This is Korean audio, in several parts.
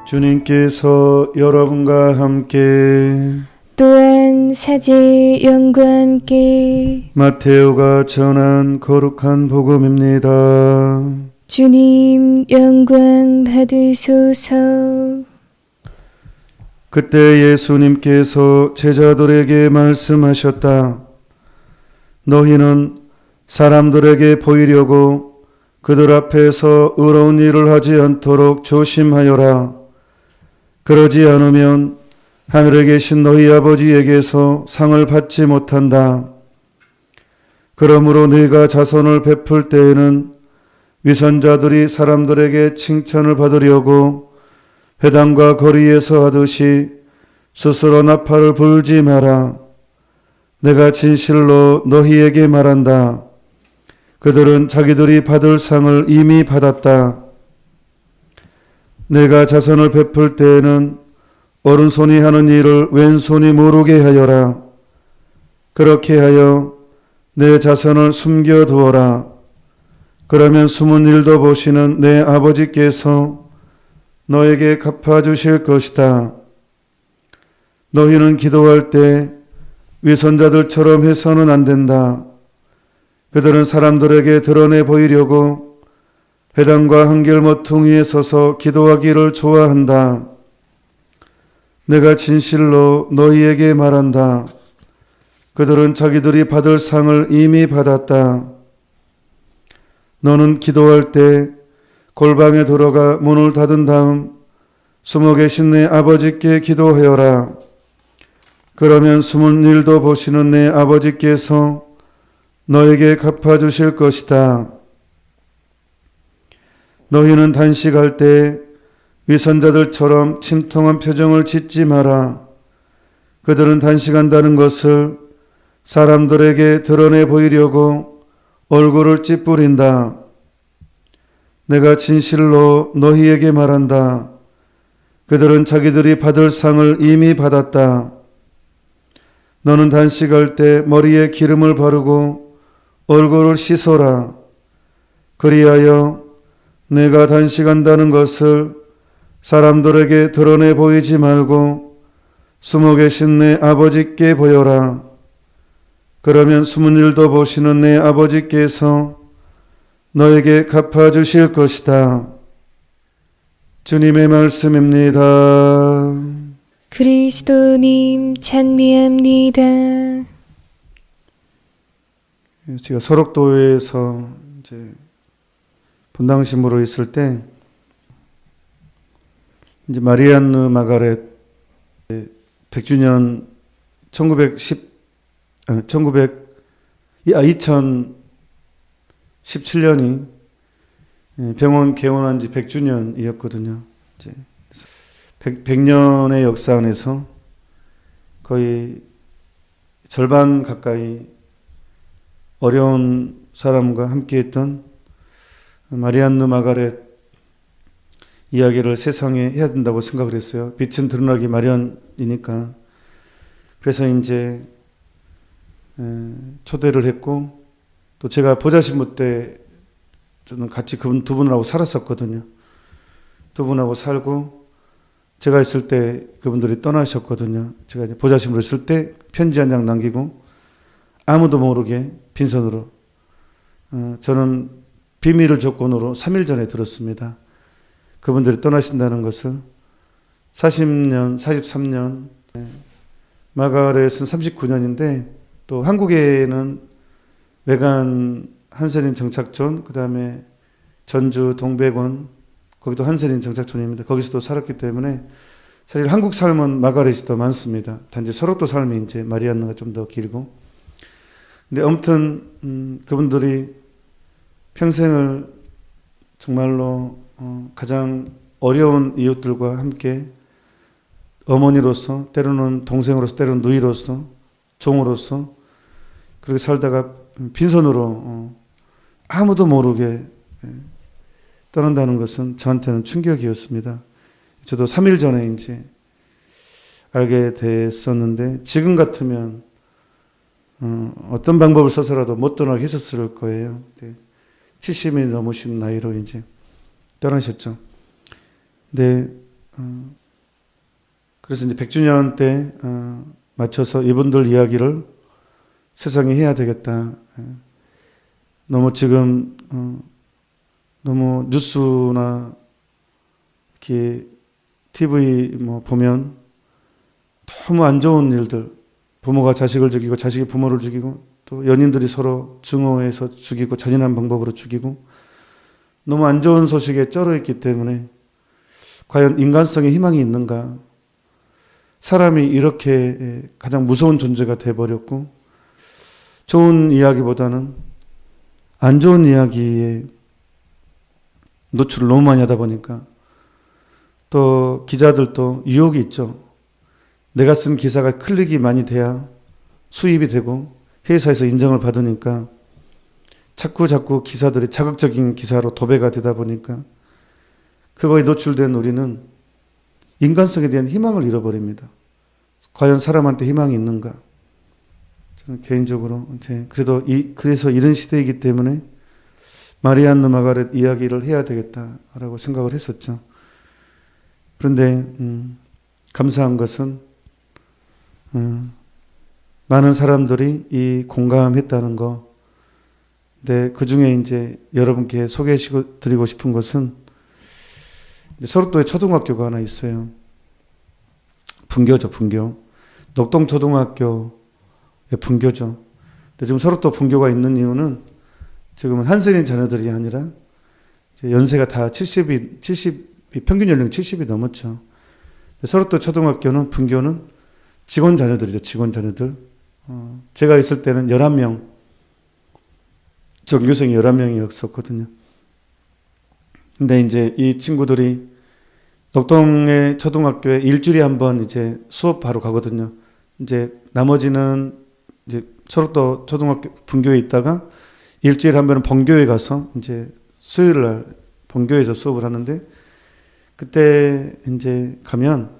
주님께서 여러분과 함께 또한 사제의 영과 함께 마테오가 전한 거룩한 복음입니다. 주님 영광 받으소서. 그때 예수님께서 제자들에게 말씀하셨다. 너희는 사람들에게 보이려고 그들 앞에서 의로운 일을 하지 않도록 조심하여라. 그러지 않으면 하늘에 계신 너희 아버지에게서 상을 받지 못한다. 그러므로 네가 자선을 베풀 때에는 위선자들이 사람들에게 칭찬을 받으려고 회당과 거리에서 하듯이 스스로 나팔을 불지 마라. 내가 진실로 너희에게 말한다. 그들은 자기들이 받을 상을 이미 받았다. 내가 자선을 베풀 때에는 오른손이 하는 일을 왼손이 모르게 하여라. 그렇게 하여 내 자선을 숨겨두어라. 그러면 숨은 일도 보시는 내 아버지께서 너에게 갚아주실 것이다. 너희는 기도할 때 위선자들처럼 해서는 안 된다. 그들은 사람들에게 드러내 보이려고 회당과 한결 모퉁이에 서서 기도하기를 좋아한다. 내가 진실로 너희에게 말한다. 그들은 자기들이 받을 상을 이미 받았다. 너는 기도할 때 골방에 들어가 문을 닫은 다음 숨어 계신 내 아버지께 기도하여라. 그러면 숨은 일도 보시는 내 아버지께서 너에게 갚아주실 것이다. 너희는 단식할 때 위선자들처럼 침통한 표정을 짓지 마라. 그들은 단식한다는 것을 사람들에게 드러내 보이려고 얼굴을 찌푸린다. 내가 진실로 너희에게 말한다. 그들은 자기들이 받을 상을 이미 받았다. 너는 단식할 때 머리에 기름을 바르고 얼굴을 씻어라. 그리하여 내가 단식한다는 것을 사람들에게 드러내 보이지 말고 숨어 계신 내 아버지께 보여라. 그러면 숨은 일도 보시는 내 아버지께서 너에게 갚아주실 것이다. 주님의 말씀입니다. 그리스도님 찬미합니다. 제가 서록도에서 이제 분당심으로 있을 때 이제 마리안느 마가렛 100주년 2017년이 병원 개원한 지 100주년이었거든요. 이제 100년의 역사 안에서 거의 절반 가까이 어려운 사람과 함께했던 마리안느 마가렛 이야기를 세상에 해야 된다고 생각을 했어요. 빛은 드러나기 마련이니까. 그래서 이제 초대를 했고, 또 제가 보좌신부 때 저는 같이 그분 두 분하고 살았었거든요. 두 분하고 살고 제가 있을 때 그분들이 떠나셨거든요. 제가 이제 보좌신부로 있을 때 편지 한 장 남기고 아무도 모르게 빈손으로 저는 비밀을 조건으로 3일 전에 들었습니다. 그분들이 떠나신다는 것을 40년, 43년, 마가렛은 39년인데 또 한국에는 외관 한센인 정착촌, 그 다음에 전주 동백원, 거기도 한센인 정착촌입니다. 거기서도 살았기 때문에 사실 한국 삶은 마가렛이 더 많습니다. 단지 서록도 삶이 이제 마리안느가 좀 더 길고. 근데 아무튼 그분들이 평생을 정말로 가장 어려운 이웃들과 함께 어머니로서, 때로는 동생으로서, 때로는 누이로서, 종으로서 그렇게 살다가 빈손으로 아무도 모르게 떠난다는 것은 저한테는 충격이었습니다. 저도 3일 전에 이제 알게 됐었는데 지금 같으면 어떤 방법을 써서라도 못 떠나게 했었을 거예요. 70이 넘으신 나이로 이제 떠나셨죠. 근데 그래서 이제 100주년 때 맞춰서 이분들 이야기를 세상에 해야 되겠다. 너무 지금 너무 뉴스나 이렇게 TV 뭐 보면 너무 안 좋은 일들, 부모가 자식을 죽이고 자식이 부모를 죽이고 또 연인들이 서로 증오해서 죽이고 잔인한 방법으로 죽이고 너무 안 좋은 소식에 쩔어 있기 때문에 과연 인간성에 희망이 있는가? 사람이 이렇게 가장 무서운 존재가 돼버렸고 좋은 이야기보다는 안 좋은 이야기에 노출을 너무 많이 하다 보니까 또 기자들도 유혹이 있죠. 내가 쓴 기사가 클릭이 많이 돼야 수입이 되고 회사에서 인정을 받으니까 자꾸 기사들이 자극적인 기사로 도배가 되다 보니까 그거에 노출된 우리는 인간성에 대한 희망을 잃어버립니다. 과연 사람한테 희망이 있는가? 저는 개인적으로 그래서 이런 시대이기 때문에 마리안느 마가렛 이야기를 해야 되겠다라고 생각을 했었죠. 그런데 감사한 것은 많은 사람들이 이 공감했다는 거. 근데 그 중에 이제 여러분께 소개해드리고 싶은 것은 서울도에 초등학교가 하나 있어요. 분교죠, 분교. 녹동초등학교의 분교죠. 근데 지금 서울도 분교가 있는 이유는 지금은 한센인 자녀들이 아니라 연세가 다 70이 평균 연령 70이 넘었죠. 서울도 초등학교는 분교는 직원 자녀들이죠, 직원 자녀들. 제가 있을 때는 11명, 전교생이 11명이었었거든요. 근데 이제 이 친구들이 녹동의 초등학교에 일주일에 한 번 이제 수업하러 가거든요. 이제 나머지는 이제 서울도 초등학교 분교에 있다가 일주일에 한 번은 본교에 가서 이제 수요일 날 본교에서 수업을 하는데 그때 이제 가면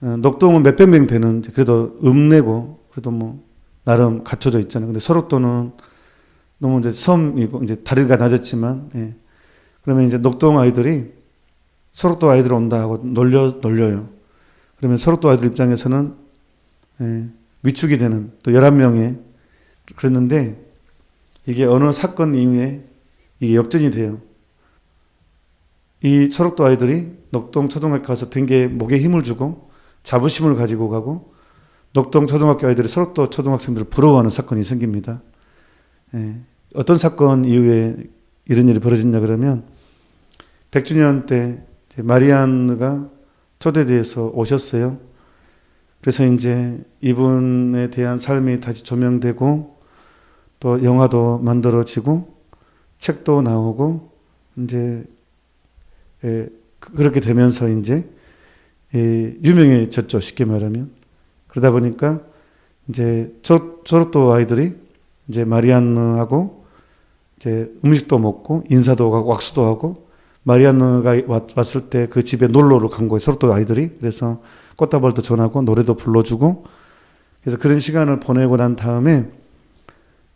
녹동은 몇백 명 되는 그래도 읍내고 그래도 뭐 나름 갖춰져 있잖아요. 근데 서울도는 너무 이제 섬이고 이제 다리가 낮았지만 예. 그러면 이제 녹동 아이들이 서울도 아이들 온다 하고 놀려요. 그러면 서울도 아이들 입장에서는 예, 위축이 되는 또 11명에 그랬는데 이게 어느 사건 이후에 이게 역전이 돼요. 이 서울도 아이들이 녹동 초등학교 가서 등에 목에 힘을 주고 자부심을 가지고 가고 녹동 초등학교 아이들이 서울도 초등학생들을 부러워하는 사건이 생깁니다. 예, 어떤 사건 이후에 이런 일이 벌어졌냐 그러면 100주년 때 마리안느가 초대돼서 오셨어요. 그래서 이제 이분에 대한 삶이 다시 조명되고 또 영화도 만들어지고 책도 나오고 이제 그렇게 되면서 이제 유명해졌죠. 쉽게 말하면. 그러다 보니까 이제 저로또 아이들이 이제 마리안느하고 이제 음식도 먹고 인사도 하고 왁수도 하고 마리안느가 왔을 때 그 집에 놀러를 간 거예요. 서로또 아이들이. 그래서 꽃다발도 전하고 노래도 불러주고 그래서 그런 시간을 보내고 난 다음에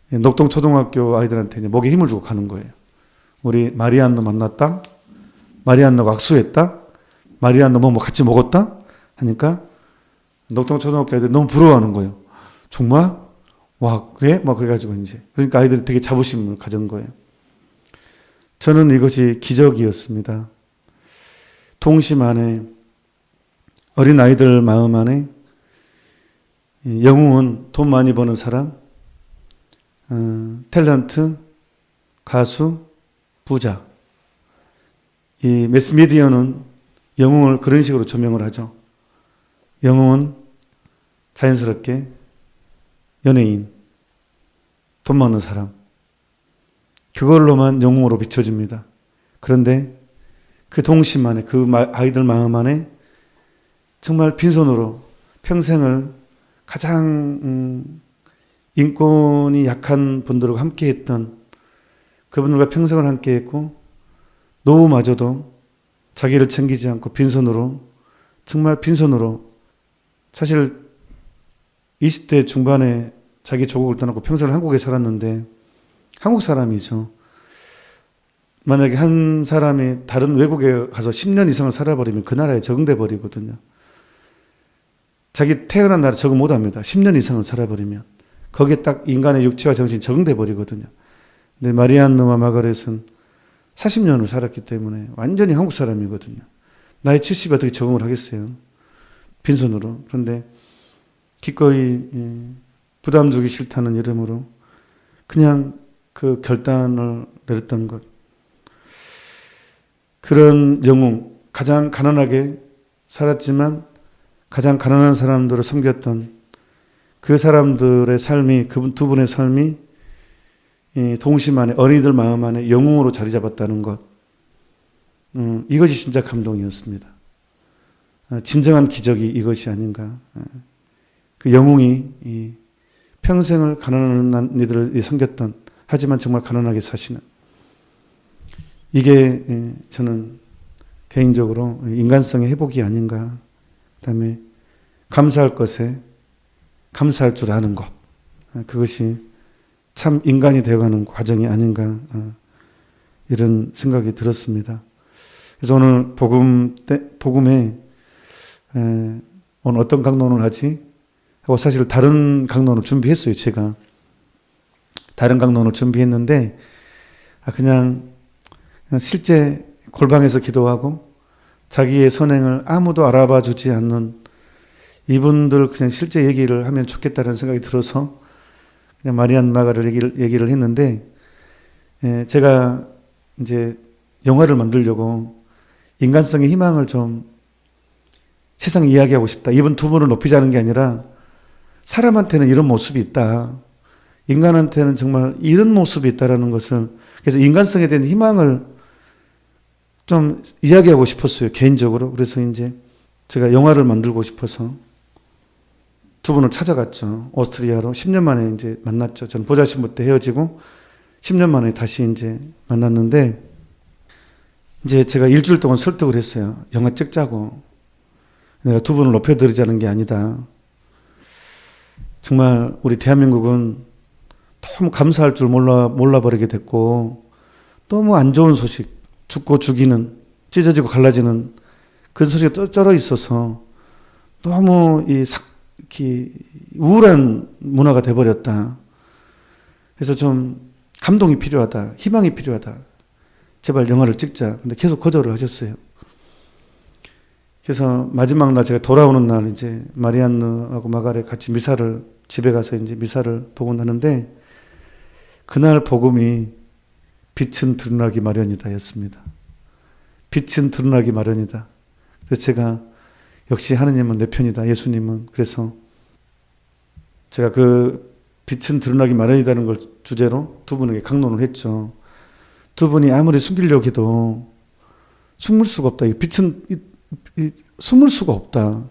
녹동 초등학교 아이들한테 이제 목에 힘을 주고 가는 거예요. 우리 마리안느 만났다. 마리안느가 왁수했다. 마리안느 뭐 같이 먹었다. 하니까 녹동 초등학교 아이들이 너무 부러워하는 거예요. 정말? 와, 그래? 막 그래가지고 이제. 그러니까 아이들이 되게 자부심을 가진 거예요. 저는 이것이 기적이었습니다. 동심 안에, 어린 아이들 마음 안에 영웅은 돈 많이 버는 사람, 탤런트, 가수, 부자. 이 매스미디어는 영웅을 그런 식으로 조명을 하죠. 영웅은 자연스럽게 연예인, 돈 많은 사람. 그걸로만 영웅으로 비춰집니다. 그런데 그 동심 안에, 그 아이들 마음 안에 정말 빈손으로 평생을 가장 인권이 약한 분들과 함께 했던 그분들과 평생을 함께 했고 노후마저도 자기를 챙기지 않고 빈손으로 정말 빈손으로 사실 20대 중반에 자기 조국을 떠나고 평생을 한국에 살았는데 한국 사람이죠. 만약에 한 사람이 다른 외국에 가서 10년 이상을 살아버리면 그 나라에 적응돼 버리거든요. 자기 태어난 나라 적응 못합니다. 10년 이상을 살아버리면 거기에 딱 인간의 육체와 정신이 적응돼 버리거든요. 근데 마리안느와 마가렛은 40년을 살았기 때문에 완전히 한국 사람이거든요. 나이 70에 어떻게 적응을 하겠어요? 빈손으로. 그런데 기꺼이 부담 주기 싫다는 이름으로 그냥 그 결단을 내렸던 것. 그런 영웅, 가장 가난하게 살았지만 가장 가난한 사람들을 섬겼던 그 사람들의 삶이, 그분 두 분의 삶이 동심 안에, 어린이들 마음 안에 영웅으로 자리 잡았다는 것. 이것이 진짜 감동이었습니다. 진정한 기적이 이것이 아닌가. 그 영웅이 평생을 가난한 이들을 섬겼던, 하지만 정말 가난하게 사시는, 이게 저는 개인적으로 인간성의 회복이 아닌가. 그다음에 감사할 것에 감사할 줄 아는 것, 그것이 참 인간이 되어가는 과정이 아닌가, 이런 생각이 들었습니다. 그래서 오늘 복음에 오늘 어떤 강론을 하지 하고 사실 다른 강론을 준비했어요. 제가 다른 강론을 준비했는데 그냥 실제 골방에서 기도하고 자기의 선행을 아무도 알아봐 주지 않는 이분들 그냥 실제 얘기를 하면 좋겠다는 생각이 들어서 그냥 마리안 마가를 얘기를 했는데, 제가 이제 영화를 만들려고 인간성의 희망을 좀 세상에 이야기하고 싶다. 이분 두 분을 높이자는 게 아니라 사람한테는 이런 모습이 있다. 인간한테는 정말 이런 모습이 있다라는 것을, 그래서 인간성에 대한 희망을 좀 이야기하고 싶었어요. 개인적으로. 그래서 이제 제가 영화를 만들고 싶어서 두 분을 찾아갔죠. 오스트리아로 10년 만에 이제 만났죠. 저는 보자신부 때 헤어지고 10년 만에 다시 이제 만났는데, 이제 제가 일주일 동안 설득을 했어요. 영화 찍자고. 내가 두 분을 높여드리자는 게 아니다. 정말 우리 대한민국은 너무 감사할 줄 몰라버리게 됐고, 너무 안 좋은 소식, 죽고 죽이는, 찢어지고 갈라지는 그런 소식이 쩔어 있어서 너무 이렇게 우울한 문화가 돼버렸다. 그래서 좀 감동이 필요하다. 희망이 필요하다. 제발 영화를 찍자. 근데 계속 거절을 하셨어요. 그래서 마지막 날 제가 돌아오는 날 이제 마리안느하고 마가렛 같이 미사를, 집에 가서 이제 미사를 보고 나는데, 그날 복음이 빛은 드러나기 마련이다 였습니다. 빛은 드러나기 마련이다. 그래서 제가 역시 하느님은 내 편이다. 예수님은. 그래서 제가 그 빛은 드러나기 마련이다는 걸 주제로 두 분에게 강론을 했죠. 두 분이 아무리 숨기려고 해도 숨을 수가 없다. 이 빛은 숨을 수가 없다.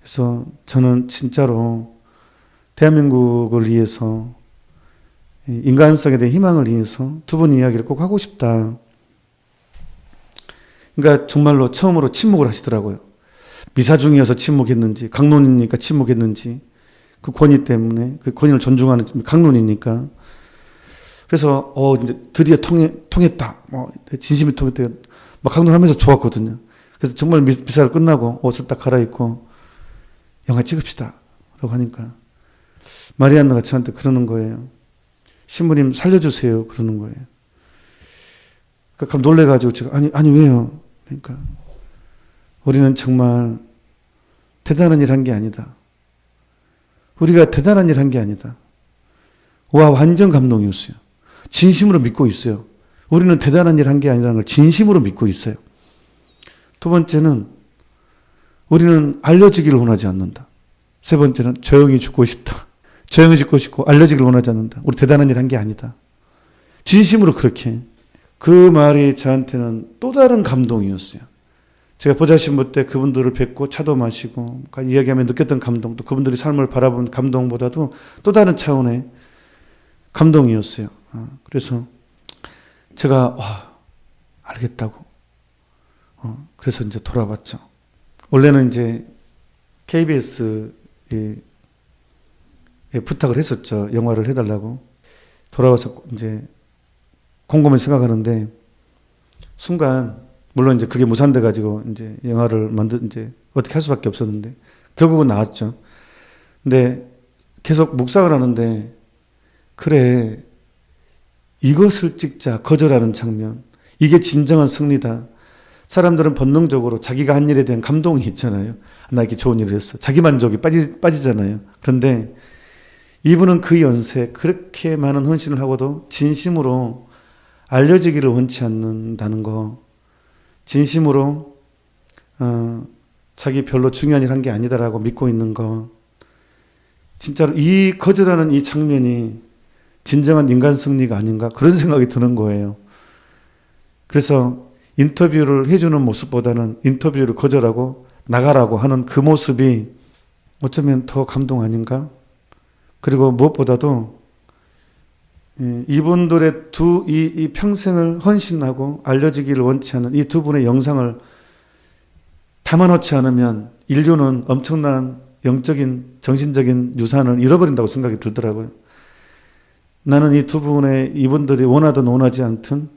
그래서 저는 진짜로 대한민국을 위해서, 인간성에 대한 희망을 위해서 두 분 이야기를 꼭 하고 싶다. 그러니까 정말로 처음으로 침묵을 하시더라고요. 미사 중이어서 침묵했는지, 강론이니까 침묵했는지, 그 권위 때문에, 그 권위를 존중하는 강론이니까. 그래서 이제 드디어 통했다. 진심이 통했다. 막 강론하면서 좋았거든요. 그래서 정말 미사를 끝나고 옷을 딱 갈아입고 영화 찍읍시다 라고 하니까 마리안느가 저한테 그러는 거예요. 신부님 살려주세요 그러는 거예요. 그러니까 놀래가지고 제가 아니 왜요? 그러니까 우리는 정말 대단한 일 한 게 아니다. 우리가 대단한 일 한 게 아니다. 와, 완전 감동이었어요. 진심으로 믿고 있어요. 우리는 대단한 일 한 게 아니라는 걸 진심으로 믿고 있어요. 두 번째는 우리는 알려지기를 원하지 않는다. 세 번째는 조용히 죽고 싶다. 조용히 죽고 싶고 알려지기를 원하지 않는다. 우리 대단한 일 한 게 아니다. 진심으로 그렇게. 그 말이 저한테는 또 다른 감동이었어요. 제가 보자신부 때 그분들을 뵙고 차도 마시고 이야기하며 느꼈던 감동, 또 그분들이 삶을 바라본 감동보다도 또 다른 차원의 감동이었어요. 그래서 제가 알겠다고. 그래서 이제 돌아왔죠. 원래는 이제 KBS에 부탁을 했었죠. 영화를 해달라고. 돌아와서 이제 곰곰이 생각하는데 순간 물론 이제 그게 무산돼 가지고 이제 영화를 이제 어떻게 할 수밖에 없었는데 결국은 나왔죠. 근데 계속 묵상을 하는데 그래 이것을 찍자 거절하는 장면 이게 진정한 승리다. 사람들은 본능적으로 자기가 한 일에 대한 감동이 있잖아요. 나 이렇게 좋은 일을 했어. 자기 만족이 빠지잖아요. 그런데 이분은 그 연세에 그렇게 많은 헌신을 하고도 진심으로 알려지기를 원치 않는다는 거, 진심으로 자기 별로 중요한 일 한 게 아니다라고 믿고 있는 거, 진짜로 이 거절하는 이 장면이 진정한 인간 승리가 아닌가 그런 생각이 드는 거예요. 그래서 인터뷰를 해주는 모습보다는 인터뷰를 거절하고 나가라고 하는 그 모습이 어쩌면 더 감동 아닌가? 그리고 무엇보다도 이분들의 이 평생을 헌신하고 알려지기를 원치 않는 이 두 분의 영상을 담아놓지 않으면 인류는 엄청난 영적인 정신적인 유산을 잃어버린다고 생각이 들더라고요. 나는 이 두 분의 이분들이 원하든 원하지 않든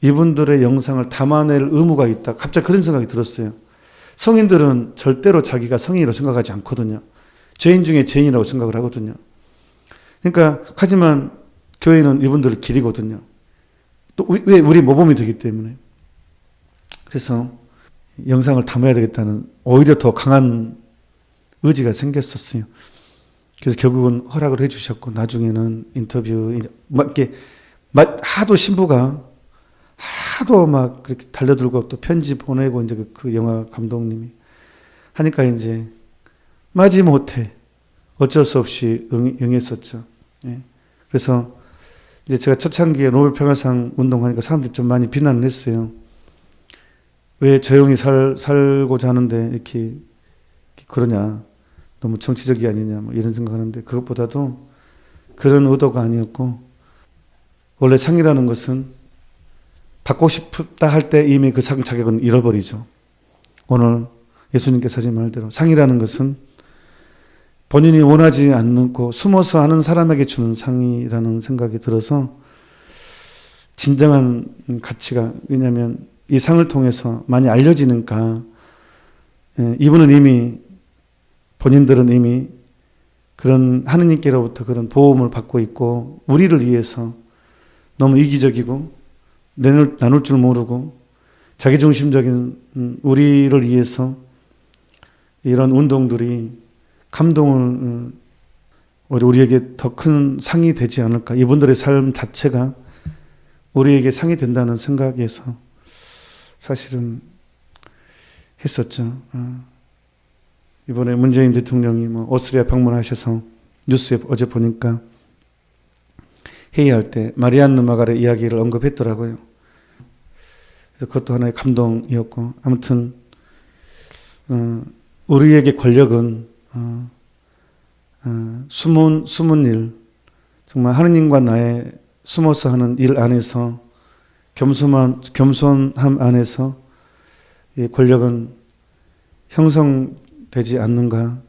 이분들의 영상을 담아낼 의무가 있다. 갑자기 그런 생각이 들었어요. 성인들은 절대로 자기가 성인이라고 생각하지 않거든요. 죄인 중에 죄인이라고 생각을 하거든요. 그러니까 하지만 교회는 이분들을 기리거든요. 또 왜 우리 모범이 되기 때문에. 그래서 영상을 담아야 되겠다는 오히려 더 강한 의지가 생겼었어요. 그래서 결국은 허락을 해주셨고 나중에는 인터뷰 이렇게 하도 신부가 하도 막 그렇게 달려들고 또 편지 보내고 이제 그 영화 감독님이 하니까 이제 마지못해 어쩔 수 없이 응했었죠. 예. 그래서 이제 제가 초창기에 노벨 평화상 운동하니까 사람들이 좀 많이 비난을 했어요. 왜 조용히 살고자 하는데 이렇게 그러냐. 너무 정치적이 아니냐. 뭐 이런 생각하는데 그것보다도 그런 의도가 아니었고 원래 상이라는 것은 받고 싶다 할 때 이미 그 상 자격은 잃어버리죠. 오늘 예수님께서 하신 말대로 상이라는 것은 본인이 원하지 않고 숨어서 하는 사람에게 주는 상이라는 생각이 들어서 진정한 가치가 왜냐하면 이 상을 통해서 많이 알려지니까 이분은 이미 본인들은 이미 그런 하느님께로부터 그런 보험을 받고 있고 우리를 위해서 너무 이기적이고 나눌 줄 모르고 자기중심적인 우리를 위해서 이런 운동들이 감동을 우리에게 더 큰 상이 되지 않을까. 이분들의 삶 자체가 우리에게 상이 된다는 생각에서 사실은 했었죠. 이번에 문재인 대통령이 오스트리아 방문하셔서 뉴스에 어제 보니까 회의할 때 마리안느 마갈의 이야기를 언급했더라고요. 그래서 그것도 하나의 감동이었고 아무튼 우리에게 권력은 숨은 일 정말 하느님과 나의 숨어서 하는 일 안에서 겸손함 안에서 이 권력은 형성되지 않는가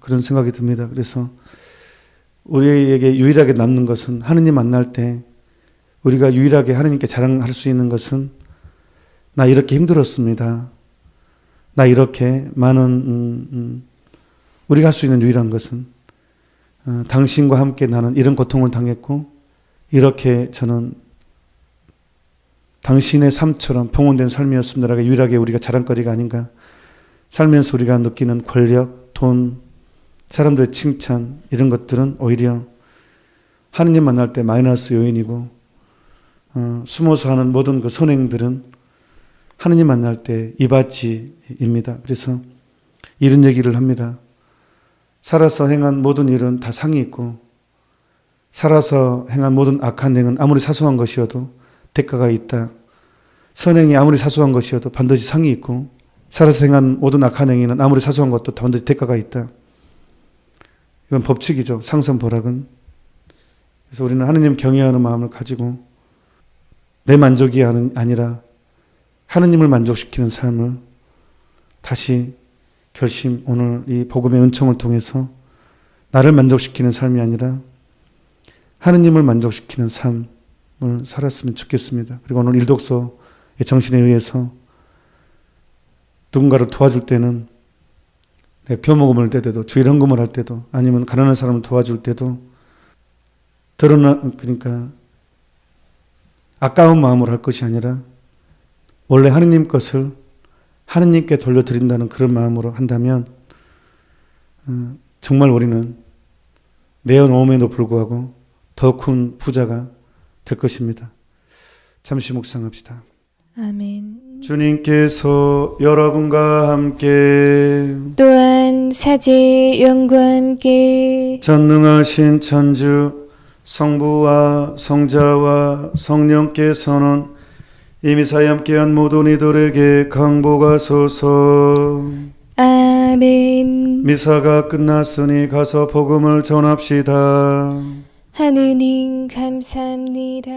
그런 생각이 듭니다. 그래서 우리에게 유일하게 남는 것은 하느님 만날 때 우리가 유일하게 하느님께 자랑할 수 있는 것은 나 이렇게 힘들었습니다. 나 이렇게 많은 우리가 할 수 있는 유일한 것은 당신과 함께 나는 이런 고통을 당했고 이렇게 저는 당신의 삶처럼 봉헌된 삶이었습니다라고 유일하게 우리가 자랑거리가 아닌가. 살면서 우리가 느끼는 권력, 돈, 사람들의 칭찬 이런 것들은 오히려 하느님 만날 때 마이너스 요인이고 숨어서 하는 모든 그 선행들은 하느님 만날 때 이바지입니다. 그래서 이런 얘기를 합니다. 살아서 행한 모든 일은 다 상이 있고 살아서 행한 모든 악한 행은 아무리 사소한 것이어도 대가가 있다. 선행이 아무리 사소한 것이어도 반드시 상이 있고 살아서 행한 모든 악한 행위는 아무리 사소한 것도 반드시 대가가 있다. 이건 법칙이죠. 상선벌악은. 그래서 우리는 하느님 경외하는 마음을 가지고 내 만족이 아니라 하느님을 만족시키는 삶을 다시 결심 오늘 이 복음의 은총을 통해서 나를 만족시키는 삶이 아니라 하느님을 만족시키는 삶을 살았으면 좋겠습니다. 그리고 오늘 일독서 정신에 의해서 누군가를 도와줄 때는 내가 교목음을 할 때도 주일헌금을 할 때도 아니면 가난한 사람을 도와줄 때도 그러니까 아까운 마음으로 할 것이 아니라 원래 하느님 것을 하느님께 돌려드린다는 그런 마음으로 한다면 정말 우리는 내어놓음에도 불구하고 더 큰 부자가 될 것입니다. 잠시 묵상합시다. 아멘. 주님께서 여러분과 함께 또한 사제의 영과 함께 전능하신 천주 성부와 성자와 성령께서는 이미 사이 함께한 모든 이들에게 강복하소서. 아멘. 미사가 끝났으니 가서 복음을 전합시다. 하느님 감사합니다.